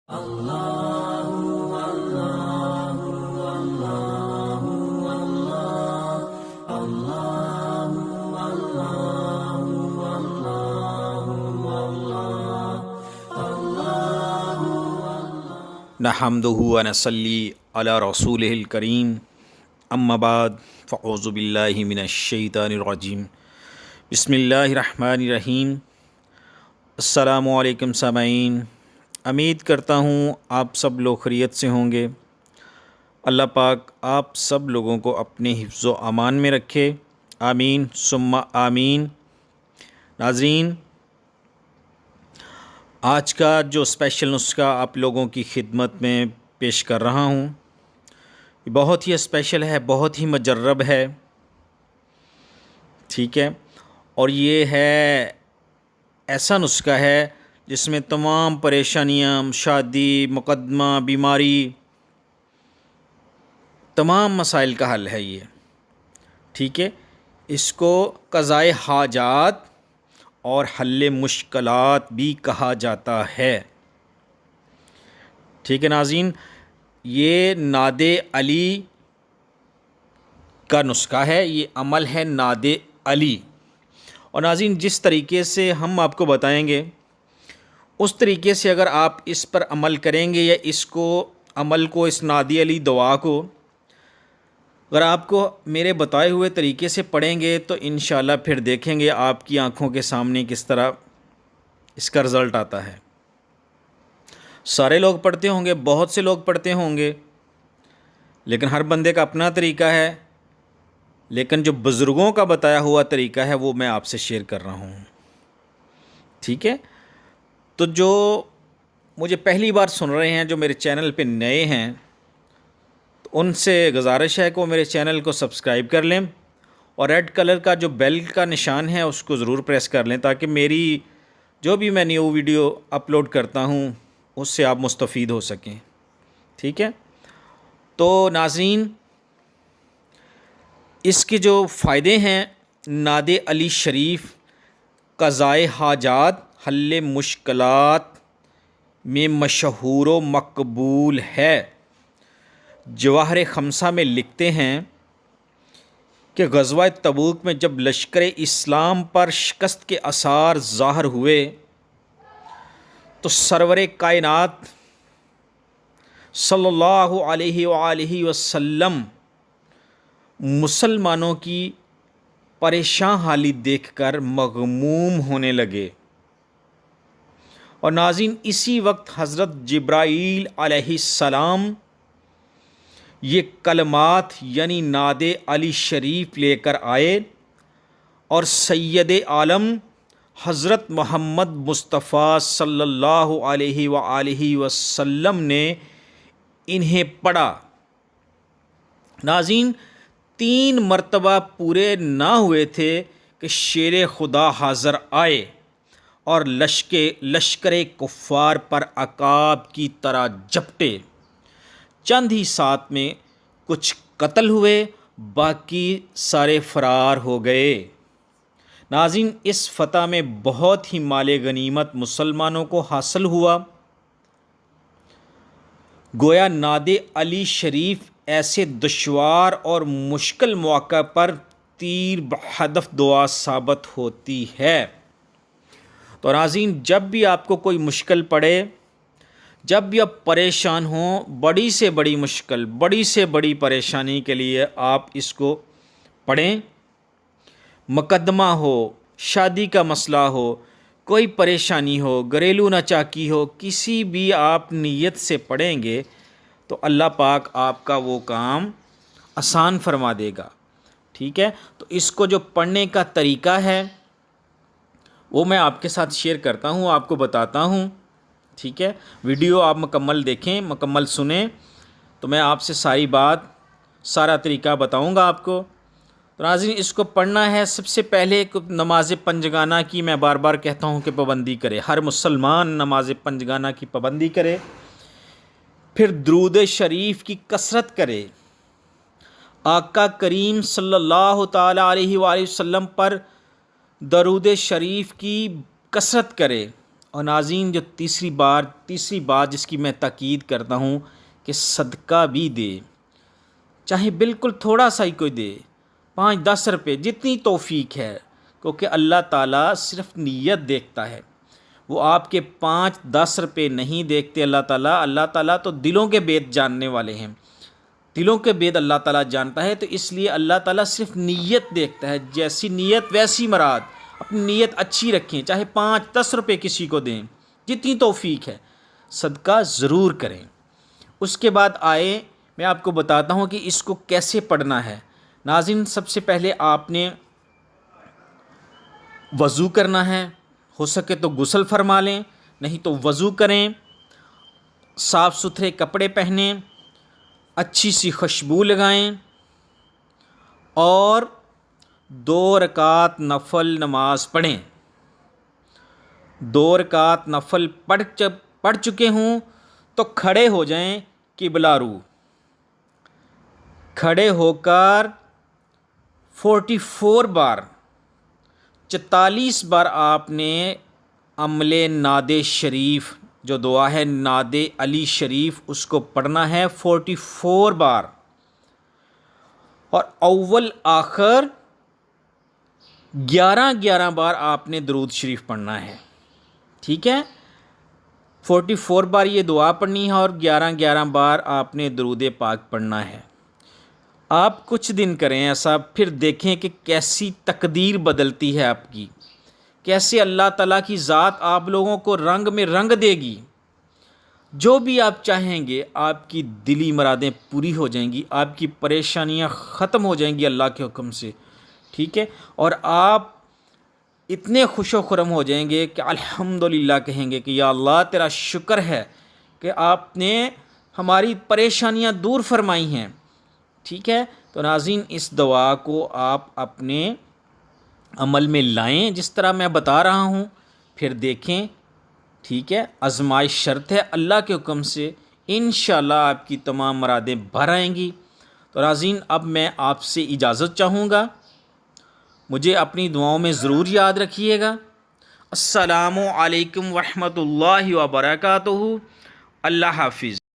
نحمدہ و نصلی علی رسولہ الکریم اما بعد فاعوذ باللہ من الشیطان الرجیم بسم اللہ الرحمن الرحیم۔ السلام علیکم سامعین، امید کرتا ہوں آپ سب لوگ خیریت سے ہوں گے۔ اللہ پاک آپ سب لوگوں کو اپنے حفظ و امان میں رکھے، آمین ثم آمین۔ ناظرین، آج کا جو اسپیشل نسخہ آپ لوگوں کی خدمت میں پیش کر رہا ہوں، یہ بہت ہی اسپیشل ہے، بہت ہی مجرب ہے، ٹھیک ہے۔ اور یہ ہے ایسا نسخہ ہے جس میں تمام پریشانیاں، شادی، مقدمہ، بیماری، تمام مسائل کا حل ہے یہ، ٹھیک ہے۔ اس کو قضائے حاجات اور حل مشکلات بھی کہا جاتا ہے، ٹھیک ہے ناظرین۔ یہ ناد علی کا نسخہ ہے، یہ عمل ہے ناد علی۔ اور ناظرین، جس طریقے سے ہم آپ کو بتائیں گے اس طریقے سے اگر آپ اس پر عمل کریں گے، یا اس ناد علی دعا کو اگر آپ کو میرے بتائے ہوئے طریقے سے پڑھیں گے تو انشاءاللہ پھر دیکھیں گے آپ کی آنکھوں کے سامنے کس طرح اس کا رزلٹ آتا ہے۔ سارے لوگ پڑھتے ہوں گے، بہت سے لوگ پڑھتے ہوں گے، لیکن ہر بندے کا اپنا طریقہ ہے، لیکن جو بزرگوں کا بتایا ہوا طریقہ ہے وہ میں آپ سے شیئر کر رہا ہوں، ٹھیک ہے۔ تو جو مجھے پہلی بار سن رہے ہیں، جو میرے چینل پہ نئے ہیں، تو ان سے گزارش ہے کہ وہ میرے چینل کو سبسکرائب کر لیں، اور ریڈ کلر کا جو بیل کا نشان ہے اس کو ضرور پریس کر لیں، تاکہ میری جو بھی میں نیو ویڈیو اپلوڈ کرتا ہوں اس سے آپ مستفید ہو سکیں، ٹھیک ہے۔ تو ناظرین، اس کے جو فائدے ہیں، ناد علی شریف قضائے حاجات، حل مشکلات میں مشہور و مقبول ہے۔ جواہر خمسہ میں لکھتے ہیں کہ غزوہ تبوک میں جب لشکر اسلام پر شکست کے آثار ظاہر ہوئے تو سرور کائنات صلی اللہ علیہ وآلہ وسلم مسلمانوں کی پریشان حالی دیکھ کر مغموم ہونے لگے، اور ناظرین اسی وقت حضرت جبرائیل علیہ السلام یہ کلمات یعنی ناد علی شریف لے کر آئے، اور سید عالم حضرت محمد مصطفیٰ صلی اللہ علیہ وآلہ وسلم نے انہیں پڑھا۔ ناظرین، 3 مرتبہ پورے نہ ہوئے تھے کہ شیر خدا حاضر آئے اور لشکر کفار پر عقاب کی طرح جھپٹے۔ چند ہی ساتھ میں کچھ قتل ہوئے، باقی سارے فرار ہو گئے۔ ناظرین، اس فتح میں بہت ہی مال غنیمت مسلمانوں کو حاصل ہوا۔ گویا ناد علی شریف ایسے دشوار اور مشکل مواقع پر تیر بہدف دعا ثابت ہوتی ہے۔ تو ناظرین، جب بھی آپ کو کوئی مشکل پڑے، جب بھی آپ پریشان ہوں، بڑی سے بڑی مشکل، بڑی سے بڑی پریشانی کے لیے آپ اس کو پڑھیں۔ مقدمہ ہو، شادی کا مسئلہ ہو، کوئی پریشانی ہو، گھریلو ناچاکی ہو، کسی بھی آپ نیت سے پڑھیں گے تو اللہ پاک آپ کا وہ کام آسان فرما دے گا، ٹھیک ہے۔ تو اس کو جو پڑھنے کا طریقہ ہے وہ میں آپ کے ساتھ شیئر کرتا ہوں، آپ کو بتاتا ہوں، ٹھیک ہے۔ ویڈیو آپ مکمل دیکھیں، مکمل سنیں، تو میں آپ سے سارا طریقہ بتاؤں گا آپ کو۔ تو ناظرین، اس کو پڑھنا ہے، سب سے پہلے نماز پنجگانہ کی میں بار بار کہتا ہوں کہ پابندی کرے، ہر مسلمان نماز پنجگانہ کی پابندی کرے، پھر درود شریف کی کثرت کرے، آقا کریم صلی اللہ تعالیٰ علیہ وآلہ وسلم پر درود شریف کی کثرت کرے، اور ناظرین جو تیسری بات جس کی میں تاکید کرتا ہوں کہ صدقہ بھی دے، چاہے بالکل تھوڑا سا ہی کوئی دے، 5-10 روپے، جتنی توفیق ہے، کیونکہ اللہ تعالیٰ صرف نیت دیکھتا ہے، وہ آپ کے 5-10 روپے نہیں دیکھتے اللہ تعالیٰ تو دلوں کے بید جاننے والے ہیں، دلوں کے بید اللہ تعالیٰ جانتا ہے، تو اس لیے اللہ تعالیٰ صرف نیت دیکھتا ہے، جیسی نیت ویسی مراد، اپنی نیت اچھی رکھیں، چاہے 5-10 روپے کسی کو دیں، جتنی توفیق ہے، صدقہ ضرور کریں۔ اس کے بعد آئے میں آپ کو بتاتا ہوں کہ اس کو کیسے پڑھنا ہے۔ ناظرین سب سے پہلے آپ نے وضو کرنا ہے، ہو سکے تو غسل فرما لیں، نہیں تو وضو کریں، صاف ستھرے کپڑے پہنیں، اچھی سی خوشبو لگائیں اور 2 رکعت نفل نماز پڑھیں۔ 2 رکعت نفل پڑھ چکے ہوں تو کھڑے ہو جائیں قبلہ رو، کھڑے ہو کر 44 بار 44 بار آپ نے عمل نعت شریف جو دعا ہے نعت علی شریف اس کو پڑھنا ہے 44 بار، اور اول آخر 11 بار آپ نے درود شریف پڑھنا ہے، ٹھیک ہے؟ 44 بار یہ دعا پڑھنی ہے اور 11 بار آپ نے درود پاک پڑھنا ہے۔ آپ کچھ دن کریں ایسا، پھر دیکھیں کہ کیسی تقدیر بدلتی ہے آپ کی، کیسے اللہ تعالیٰ کی ذات آپ لوگوں کو رنگ میں رنگ دے گی، جو بھی آپ چاہیں گے آپ کی دلی مرادیں پوری ہو جائیں گی، آپ کی پریشانیاں ختم ہو جائیں گی اللہ کے حکم سے، ٹھیک ہے؟ اور آپ اتنے خوش و خرم ہو جائیں گے کہ الحمدللہ کہیں گے کہ یا اللہ تیرا شکر ہے کہ آپ نے ہماری پریشانیاں دور فرمائی ہیں، ٹھیک ہے؟ تو ناظرین اس دعا کو آپ اپنے عمل میں لائیں جس طرح میں بتا رہا ہوں، پھر دیکھیں، ٹھیک ہے؟ آزمائش شرط ہے، اللہ کے حکم سے انشاءاللہ آپ کی تمام مرادیں بھر آئیں گی۔ تو ناظرین اب میں آپ سے اجازت چاہوں گا، مجھے اپنی دعاؤں میں ضرور یاد رکھیے گا۔ السلام علیکم ورحمۃ اللہ وبرکاتہ۔ اللہ حافظ۔